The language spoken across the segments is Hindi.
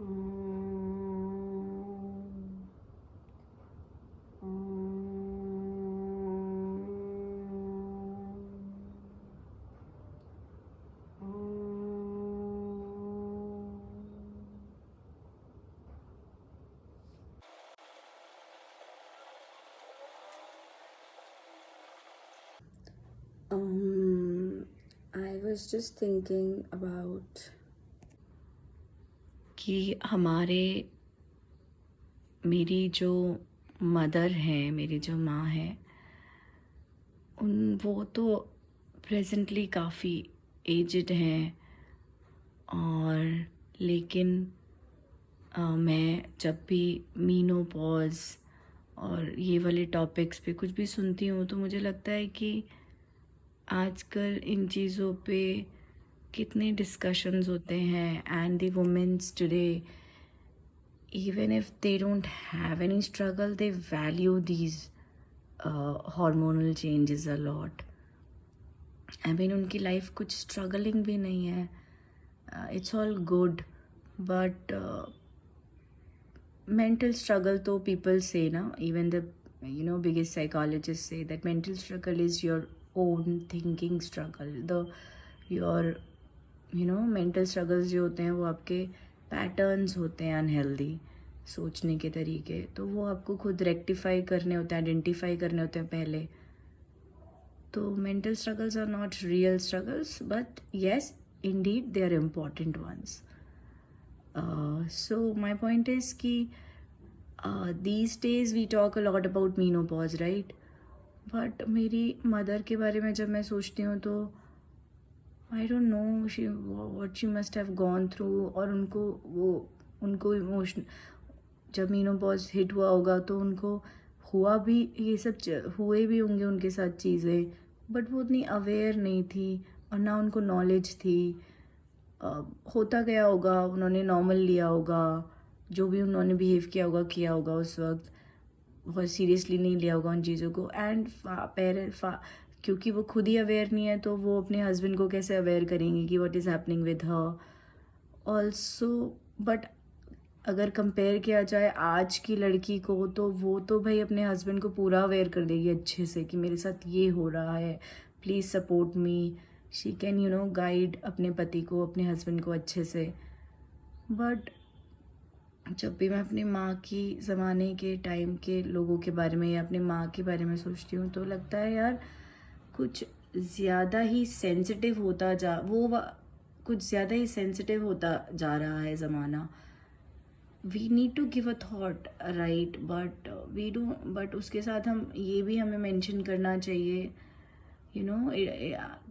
I was just thinking about कि मेरी जो मदर है, मेरी जो माँ है, वो तो प्रेजेंटली काफ़ी एजड हैं। और लेकिन मैं जब भी मीनोपॉज और ये वाले टॉपिक्स पे कुछ भी सुनती हूँ तो मुझे लगता है कि आजकल इन चीज़ों पे कितने डिस्कशंस होते हैं and the women's today, even if they don't have any struggle, they value these hormonal changes a lot. I mean, उनकी लाइफ कुछ स्ट्रगलिंग भी नहीं है, it's all good, but mental struggle तो people say ना, even the biggest psychologists say that mental struggle is your own thinking struggle. Your mental struggles जो होते हैं वो आपके पैटर्न्स होते हैं अनहेल्दी सोचने के तरीके, तो वो आपको खुद रेक्टिफाई करने होते हैं, आइडेंटिफाई करने होते हैं पहले। तो mental struggles are not real struggles, but yes, indeed they are important ones. So my point is कि these days we talk a lot about menopause, right? But मेरी मदर के बारे में जब मैं सोचती हूँ तो I don't know what she must have gone through. और उनको इमोशन जब मीनोपॉज हिट हुआ होगा तो उनको हुआ भी, ये सब हुए भी होंगे उनके साथ चीज़ें, बट वो उतनी अवेयर नहीं थी और ना उनको नॉलेज थी. होता गया होगा, उन्होंने नॉर्मल लिया होगा, जो भी उन्होंने बिहेव किया होगा उस वक्त, बहुत सीरियसली नहीं लिया होगा उन चीज़ों को. एंड क्योंकि वो खुद ही अवेयर नहीं है तो वो अपने हस्बैंड को कैसे अवेयर करेंगे कि what is happening with her also. But अगर कंपेयर किया जाए आज की लड़की को तो वो तो भाई अपने हस्बैंड को पूरा अवेयर कर देगी अच्छे से कि मेरे साथ ये हो रहा है, please support me. She can guide अपने पति को, अपने हस्बैंड को अच्छे से. बट जब भी मैं अपनी माँ की ज़माने के टाइम के लोगों के बारे में या अपनी माँ के बारे में सोचती हूँ तो लगता है यार कुछ ज़्यादा ही सेंसिटिव होता कुछ ज़्यादा ही सेंसिटिव होता जा रहा है ज़माना. We need to give a thought, right, but we do. But उसके साथ ये भी हमें मेंशन करना चाहिए,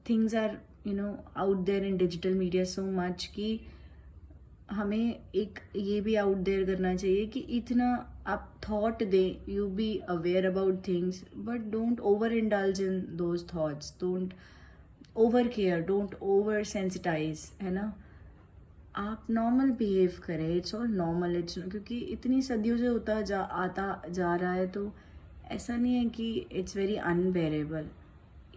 things are out there in digital media so much कि हमें एक ये भी आउट देयर करना चाहिए कि इतना आप थॉट दें, you be aware about things, but don't over indulge in those thoughts, don't over care, don't over sensitise, है ना. आप नॉर्मल बिहेव करें, इट्स ऑल नॉर्मल. इट्स क्योंकि इतनी सदियों से आता जा रहा है तो ऐसा नहीं है कि इट्स वेरी अनबेरेबल.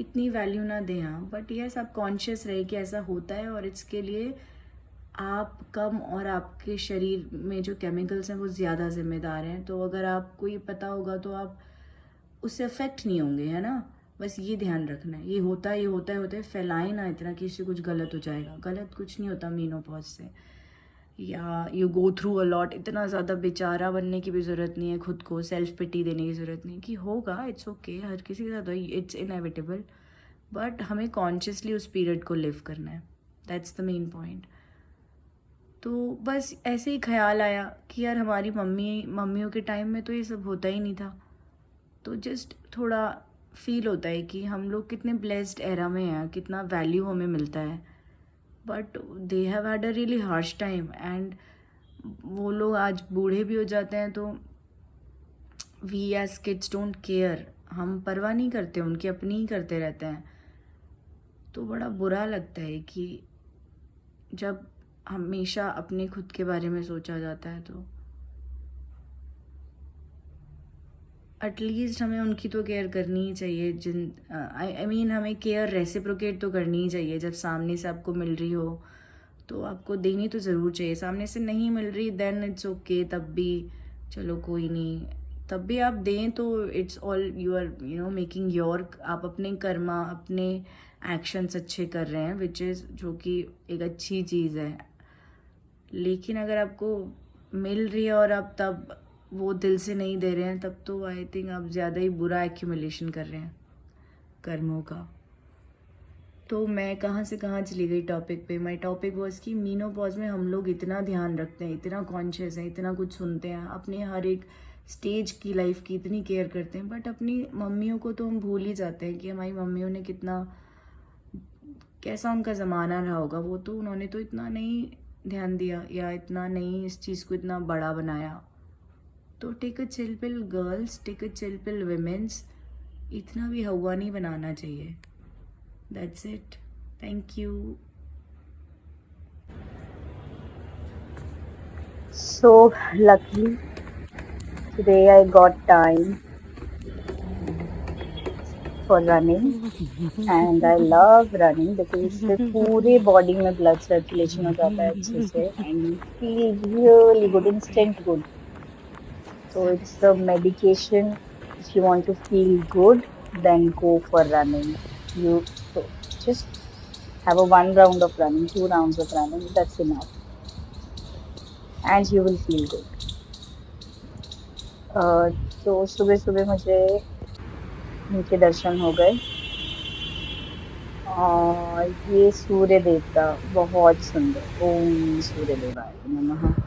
इतनी वैल्यू ना दें, हाँ, बट यस आप कॉन्शियस रहे कि ऐसा होता है और इसके लिए आप कम और आपके शरीर में जो केमिकल्स हैं वो ज़्यादा जिम्मेदार हैं. तो अगर आपको ये पता होगा तो आप उससे अफेक्ट नहीं होंगे, है ना. बस ये ध्यान रखना है, ये होता है, फैलाए ना इतना कि इससे कुछ गलत हो जाएगा. गलत कुछ नहीं होता मीनोपॉज से, या you go through a lot. इतना ज़्यादा बेचारा बनने की भी ज़रूरत नहीं है, खुद को सेल्फ पिटी देने की ज़रूरत नहीं कि होगा, इट्स ओके, हर किसी के साथ हो, इट्स इनएविटेबल. बट हमें कॉन्शियसली उस पीरियड को लिव करना है, दैट्स द मेन पॉइंट. तो बस ऐसे ही ख्याल आया कि यार हमारी मम्मियों के टाइम में तो ये सब होता ही नहीं था. तो जस्ट थोड़ा फील होता है कि हम लोग कितने ब्लेस्ड एरा में हैं, कितना वैल्यू हमें मिलता है. But they have had a really harsh time and वो लोग आज बूढ़े भी हो जाते हैं तो we as kids don't care, हम परवाह नहीं करते, उनकी अपनी ही करते रहते हैं. तो बड़ा बुरा लगता है कि जब हमेशा अपने खुद के बारे में सोचा जाता है तो एटलीस्ट हमें उनकी तो केयर करनी ही चाहिए. आई मीन हमें केयर रेसिप्रोकेट तो करनी ही चाहिए. जब सामने से आपको मिल रही हो तो आपको देनी तो ज़रूर चाहिए। सामने से नहीं मिल रही देन इट्स ओके, तब भी चलो कोई नहीं, तब भी आप दें तो it's all you are making your, आप अपने कर्मा, अपने एक्शंस अच्छे कर रहे हैं, विच इज़ जो कि एक अच्छी चीज़ है। लेकिन अगर आपको मिल रही है और आप तब वो दिल से नहीं दे रहे हैं, तब तो आई थिंक आप ज़्यादा ही बुरा एक्यूमुलेशन कर रहे हैं कर्मों का। तो मैं कहाँ से कहाँ चली गई टॉपिक पे। माई टॉपिक वॉज कि मीनोपॉज में हम लोग इतना ध्यान रखते हैं, इतना कॉन्शियस हैं, इतना कुछ सुनते हैं, अपने हर एक स्टेज की लाइफ की इतनी केयर करते हैं, बट अपनी मम्मियों को तो हम भूल ही जाते हैं कि हमारी मम्मियों ने कितना, कैसा उनका ज़माना रहा होगा। वो तो उन्होंने तो इतना नहीं ध्यान दिया या इतना नहीं इस चीज़ को इतना बड़ा बनाया। तो take a chill pill girls, take a chill pill women's, इतना भी हवा नहीं बनाना चाहिए। That's it. Thank you. So luckily today I got time for running and I love running because इससे पूरे body में blood circulation हो जाता है अच्छे से and you feel really good, instant good. So it's a medication. If you want to feel good, then go for running. You so just have a 1 round of running, 2 rounds of running, that's enough. And you will feel good. तो सुबह सुबह मुझे नीचे दर्शन हो गए और ये सूर्य देवता बहुत सुंदर, ओम सूर्य देवाय नमः।